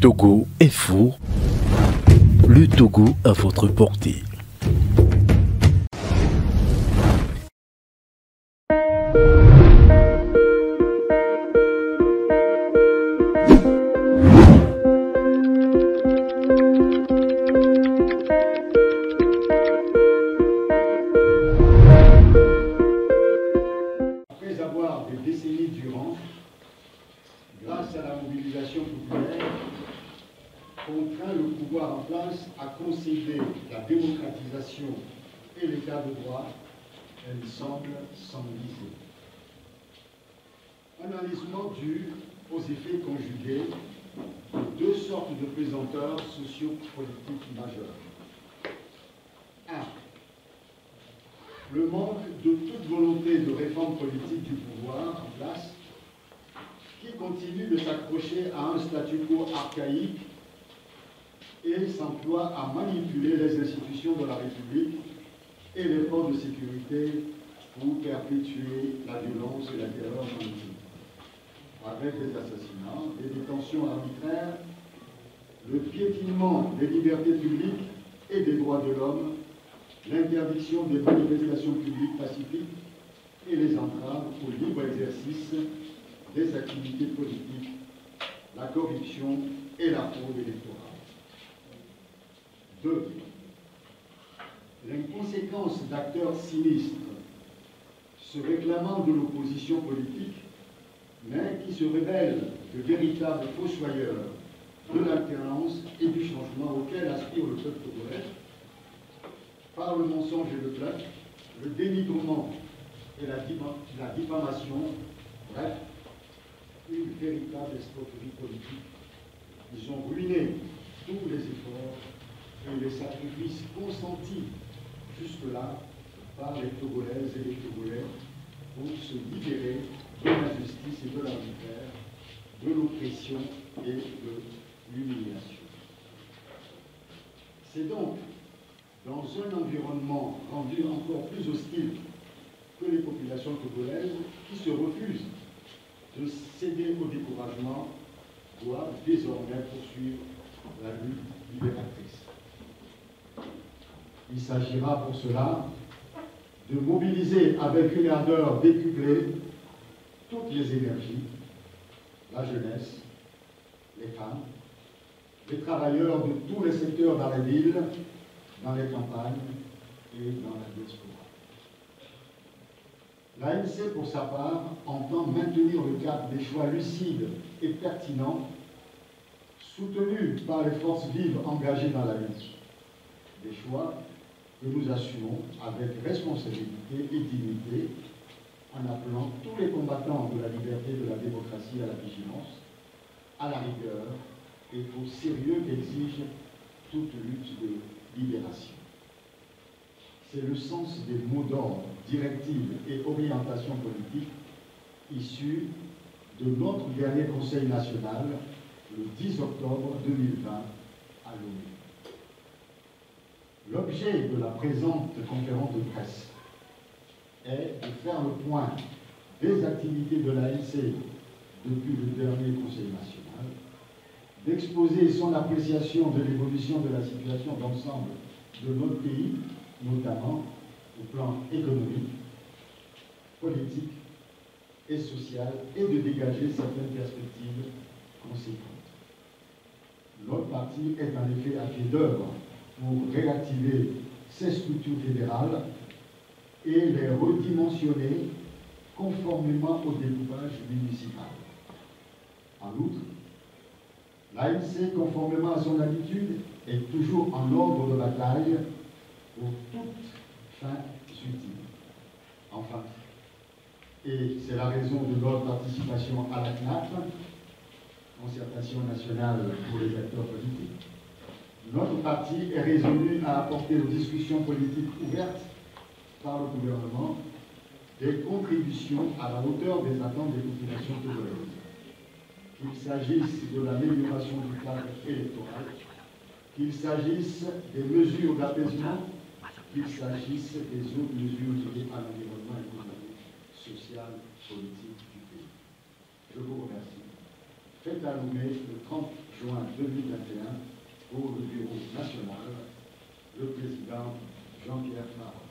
Togo Info, le Togo à votre portée. Après avoir des décennies durant, grâce à la mobilisation populaire, contraint le pouvoir en place à concéder la démocratisation et l'état de droit, elle semble s'enliser. Un enlisement dû aux effets conjugués de deux sortes de pesanteurs sociopolitiques majeurs. 1. Le manque de toute volonté de réforme politique du pouvoir en place, qui continue de s'accrocher à un statu quo archaïque et s'emploie à manipuler les institutions de la République et les forces de sécurité pour perpétuer la violence et la terreur dans le pays. Avec des assassinats, des détentions arbitraires, le piétinement des libertés publiques et des droits de l'homme, l'interdiction des manifestations publiques pacifiques et les entraves au libre exercice des activités politiques, la corruption et la fraude électorale. 2. L'inconséquence d'acteurs sinistres se réclamant de l'opposition politique, mais qui se révèlent de véritables fossoyeurs de l'alternance et du changement auquel aspire le peuple togolais, par le mensonge et le peuple, le dénigrement et la diffamation, bref, une véritable escroquerie politique. Ils ont ruiné tous les efforts et les sacrifices consentis jusque-là par les Togolaises et les Togolais pour se libérer de l'injustice et de l'arbitraire, de l'oppression et de l'humiliation. C'est donc dans un environnement rendu encore plus hostile que les populations togolaises qui se refusent de céder au découragement doivent désormais poursuivre la lutte libératrice. Il s'agira pour cela de mobiliser avec une ardeur décuplée toutes les énergies, la jeunesse, les femmes, les travailleurs de tous les secteurs dans les villes, dans les campagnes et dans la diaspora. L'ANC, pour sa part, entend maintenir le cap des choix lucides et pertinents, soutenus par les forces vives engagées dans la lutte. Des choix que nous assumons avec responsabilité et dignité, en appelant tous les combattants de la liberté et de la démocratie à la vigilance, à la rigueur et au sérieux qu'exige toute lutte de libération. C'est le sens des mots d'ordre, directives et orientations politiques issus de notre dernier Conseil national le 10 octobre 2020 à l'ONU. L'objet de la présente conférence de presse est de faire le point des activités de l'ANC depuis le dernier Conseil national, d'exposer son appréciation de l'évolution de la situation d'ensemble de notre pays, notamment au plan économique, politique et social, et de dégager certaines perspectives conséquentes. Notre parti est en effet à pied d'œuvre pour réactiver ces structures fédérales et les redimensionner conformément au découpage municipal. En outre, l'ANC, conformément à son habitude, est toujours en ordre de bataille pour toutes fins utiles. Enfin, et c'est la raison de notre participation à la CNAP, Concertation nationale pour les acteurs politiques, notre parti est résolu à apporter aux discussions politiques ouvertes par le gouvernement des contributions à la hauteur des attentes des populations togolaises. Qu'il s'agisse de l'amélioration du cadre électoral, qu'il s'agisse des mesures d'apaisement, qu'il s'agisse des autres mesures liées à l'environnement économique, social, politique du pays. Je vous remercie. Fête à Lomé le 30 juin 2021 pour le bureau national, le président Jean-Pierre Farah.